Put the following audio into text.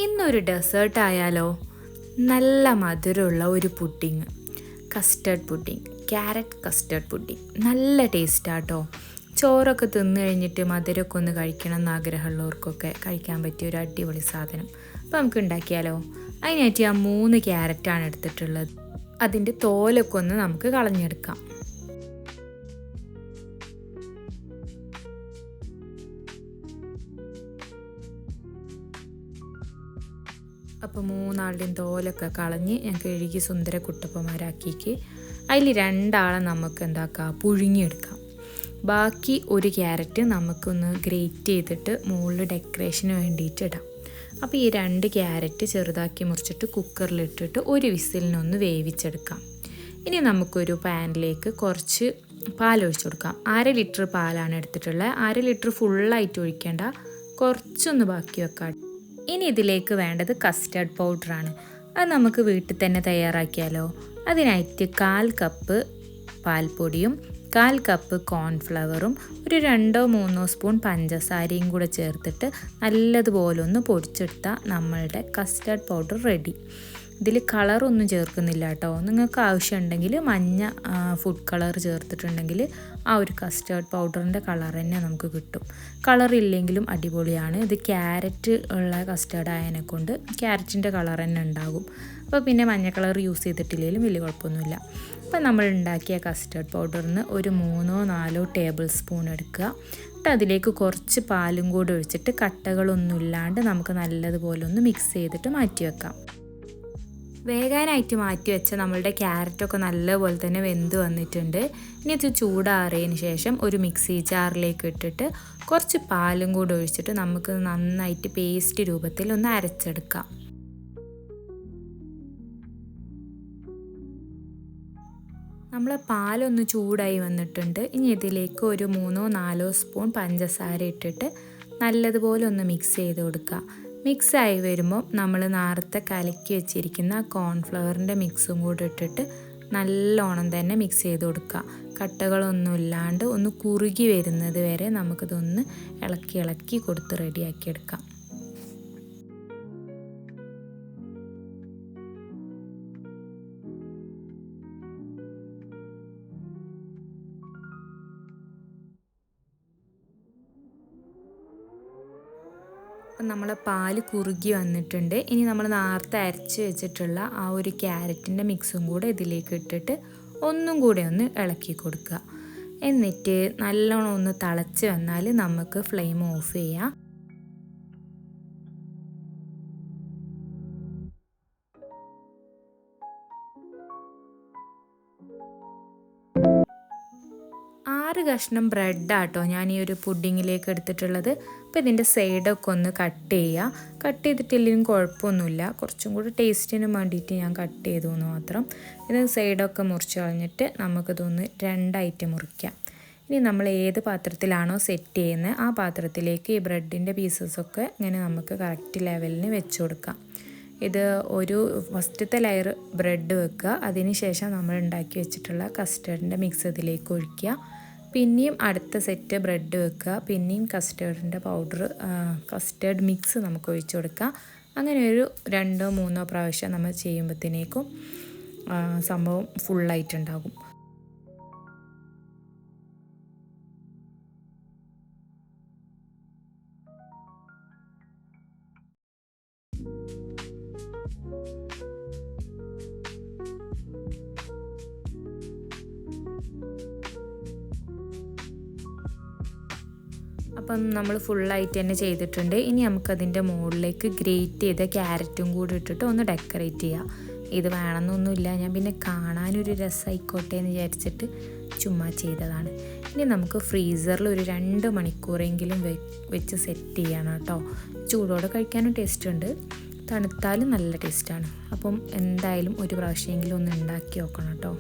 ഇന്നൊരു ഡെസേർട്ട് ആയാലോ? നല്ല മധുരമുള്ള ഒരു pudding, custard pudding, carrot custard pudding. നല്ല ടേസ്റ്റാട്ടോ. ചോറൊക്കെ തിന്നു കഴിഞ്ഞിട്ട് മധുരമൊക്കെ ഒന്ന് കഴിക്കണം എന്ന് ആഗ്രഹമുള്ളവർക്കൊക്കെ കഴിക്കാൻ പറ്റിയ ഒരു അടിപൊളി സാധനം. അപ്പോൾ നമുക്ക് ഉണ്ടാക്കിയാലോ? അതിനായിട്ട് ഞാൻ 3 ക്യാരറ്റാണ് എടുത്തിട്ടുള്ളത്. അതിൻ്റെ തോലൊക്കെ ഒന്ന് നമുക്ക് കളഞ്ഞെടുക്കാം. അപ്പോൾ 3 തോലൊക്കെ കളഞ്ഞ് ഞാൻ കഴുകി സുന്ദര കുട്ടപ്പന്മാരാക്കിക്ക് അതിൽ 2 നമുക്ക് എന്താക്കാം, പുഴുങ്ങിയെടുക്കാം. ബാക്കി 1 ക്യാരറ്റ് നമുക്കൊന്ന് ഗ്രേറ്റ് ചെയ്തിട്ട് മുകളിൽ ഡെക്കറേഷന് വേണ്ടിയിട്ട് ഇടാം. അപ്പോൾ ഈ 2 ക്യാരറ്റ് ചെറുതാക്കി മുറിച്ചിട്ട് കുക്കറിലിട്ടിട്ട് 1 വിസിലിനൊന്ന് വേവിച്ചെടുക്കാം. ഇനി നമുക്കൊരു പാനിലേക്ക് കുറച്ച് പാലൊഴിച്ചു കൊടുക്കാം. 1/2 ലിറ്റർ പാലാണ് എടുത്തിട്ടുള്ളത്. 1/2 ലിറ്റർ ഫുള്ളായിട്ട് ഒഴിക്കേണ്ട, കുറച്ചൊന്ന് ബാക്കി വെക്കാം. ഇനി ഇതിലേക്ക് വേണ്ടത് കസ്റ്റർഡ് പൗഡറാണ്. അത് നമുക്ക് വീട്ടിൽ തന്നെ തയ്യാറാക്കിയാലോ? അതിനായിട്ട് 1/4 കപ്പ് പാൽപ്പൊടിയും 1/4 കപ്പ് കോൺഫ്ലവറും 2-3 സ്പൂൺ പഞ്ചസാരയും കൂടെ ചേർത്തിട്ട് നല്ലതുപോലെ ഒന്ന് പൊടിച്ചെടുത്താൽ നമ്മളുടെ കസ്റ്റർഡ് പൗഡർ റെഡി. ഇതിൽ കളറൊന്നും ചേർക്കുന്നില്ല കേട്ടോ. നിങ്ങൾക്ക് ആവശ്യമുണ്ടെങ്കിൽ മഞ്ഞ ഫുഡ് കളർ ചേർത്തിട്ടുണ്ടെങ്കിൽ ആ ഒരു കസ്റ്റർഡ് പൗഡറിൻ്റെ കളർ തന്നെ നമുക്ക് കിട്ടും. കളറില്ലെങ്കിലും അടിപൊളിയാണ്. ഇത് ക്യാരറ്റ് ഉള്ള കസ്റ്റർഡ് ആയതിനെ കൊണ്ട് ക്യാരറ്റിൻ്റെ കളർ തന്നെ ഉണ്ടാകും. അപ്പോൾ പിന്നെ മഞ്ഞ കളർ യൂസ് ചെയ്തിട്ടില്ലെങ്കിലും വലിയ കുഴപ്പമൊന്നുമില്ല. അപ്പോൾ നമ്മൾ ഉണ്ടാക്കിയ കസ്റ്റർഡ് പൗഡറിന് ഒരു 3-4 ടേബിൾ സ്പൂൺ എടുക്കുക. എന്നിട്ട് അതിലേക്ക് കുറച്ച് പാലും കൂടി ഒഴിച്ചിട്ട് കട്ടകളൊന്നും ഇല്ലാണ്ട് നമുക്ക് നല്ലതുപോലെ ഒന്ന് മിക്സ് ചെയ്തിട്ട് മാറ്റി വെക്കാം. വേകാനായിട്ട് മാറ്റി വെച്ച നമ്മളുടെ ക്യാരറ്റൊക്കെ നല്ലപോലെ തന്നെ വെന്ത് വന്നിട്ടുണ്ട്. ഇനി ഇത് ചൂടാറിയതിന് ശേഷം ഒരു മിക്സി ജാറിലേക്ക് ഇട്ടിട്ട് കുറച്ച് പാലും കൂടി ഒഴിച്ചിട്ട് നമുക്ക് നന്നായിട്ട് പേസ്റ്റ് രൂപത്തിൽ ഒന്ന് അരച്ചെടുക്കാം. നമ്മളെ പാലൊന്ന് ചൂടായി വന്നിട്ടുണ്ട്. ഇനി ഇതിലേക്ക് ഒരു 3-4 സ്പൂൺ പഞ്ചസാര ഇട്ടിട്ട് നല്ലതുപോലെ ഒന്ന് മിക്സ് ചെയ്ത് കൊടുക്കുക. മിക്സായി വരുമ്പോൾ നമ്മൾ നേരത്തെ കലക്കി വെച്ചിരിക്കുന്ന കോൺഫ്ലവറിൻ്റെ മിക്സും കൂടി ഇട്ടിട്ട് നല്ലോണം തന്നെ മിക്സ് ചെയ്ത് കൊടുക്കുക. കട്ടകളൊന്നും ഇല്ലാണ്ട് ഒന്ന് കുറുകി വരുന്നത് വരെ നമുക്കിതൊന്ന് ഇളക്കി കൊടുത്ത് റെഡിയാക്കിയെടുക്കാം. അപ്പം നമ്മളെ പാല് കുറുകി വന്നിട്ടുണ്ട്. ഇനി നമ്മൾ നേരത്തെ അരച്ച് വെച്ചിട്ടുള്ള ആ ഒരു ക്യാരറ്റിൻ്റെ മിക്സും കൂടെ ഇതിലേക്ക് ഇട്ടിട്ട് ഒന്നും കൂടെ ഒന്ന് ഇളക്കി കൊടുക്കുക. എന്നിട്ട് നല്ലോണം ഒന്ന് തിളച്ച് വന്നാൽ നമുക്ക് ഫ്ലെയിം ഓഫ് ചെയ്യാം. കഷ്ണം ബ്രെഡാട്ടോ ഞാൻ ഈ ഒരു പുഡിങ്ങിലേക്ക് എടുത്തിട്ടുള്ളത്. അപ്പോൾ ഇതിൻ്റെ സൈഡൊക്കെ ഒന്ന് കട്ട് ചെയ്യുക. കട്ട് ചെയ്തിട്ടില്ലെങ്കിലും കുഴപ്പമൊന്നുമില്ല. കുറച്ചും കൂടി ടേസ്റ്റിന് വേണ്ടിയിട്ട് ഞാൻ കട്ട് ചെയ്തു എന്ന് മാത്രം. ഇത് സൈഡൊക്കെ മുറിച്ച് കളഞ്ഞിട്ട് നമുക്കിതൊന്ന് 2 മുറിക്കാം. ഇനി നമ്മൾ ഏത് പാത്രത്തിലാണോ സെറ്റ് ചെയ്യുന്നത് ആ പാത്രത്തിലേക്ക് ഈ ബ്രെഡിൻ്റെ പീസസൊക്കെ ഇങ്ങനെ നമുക്ക് കറക്റ്റ് ലെവലിന് വെച്ച് കൊടുക്കാം. ഇത് ഒരു ഫസ്റ്റത്തെ ലെയർ ബ്രെഡ് വെക്കുക. അതിന് ശേഷം നമ്മൾ ഉണ്ടാക്കി വെച്ചിട്ടുള്ള കസ്റ്റർഡിൻ്റെ മിക്സ് ഇതിലേക്ക് ഒഴിക്കുക. പിന്നെയും അടുത്ത സെറ്റ് ബ്രെഡ് വെക്കുക. പിന്നെയും കസ്റ്റർഡ് മിക്സ് നമുക്ക് ഒഴിച്ചു കൊടുക്കുക. അങ്ങനെ ഒരു 2-3 പ്രാവശ്യം നമ്മൾ ചെയ്യുമ്പോഴത്തേക്കും സംഭവം ഫുള്ളായിട്ടുണ്ടാകും. അപ്പം നമ്മൾ ഫുള്ളായിട്ട് തന്നെ ചെയ്തിട്ടുണ്ട്. ഇനി നമുക്കതിൻ്റെ മുകളിലേക്ക് ഗ്രേറ്റ് ചെയ്ത ക്യാരറ്റും കൂടി ഇട്ടിട്ട് ഒന്ന് ഡെക്കറേറ്റ് ചെയ്യാം. ഇത് വേണമെന്നൊന്നുമില്ല, ഞാൻ പിന്നെ കാണാനൊരു രസമായിക്കോട്ടെ എന്ന് വിചാരിച്ചിട്ട് ചുമ്മാ ചെയ്തതാണ്. ഇനി നമുക്ക് ഫ്രീസറിൽ ഒരു 2 മണിക്കൂറെങ്കിലും വെച്ച് സെറ്റ് ചെയ്യണം കേട്ടോ. ചൂടോടെ കഴിക്കാനും ടേസ്റ്റ് ഉണ്ട്, തണുത്താലും നല്ല ടേസ്റ്റാണ്. അപ്പം എന്തായാലും ഒരു പ്രാവശ്യമെങ്കിലും ഒന്ന് ഉണ്ടാക്കി നോക്കണം കേട്ടോ.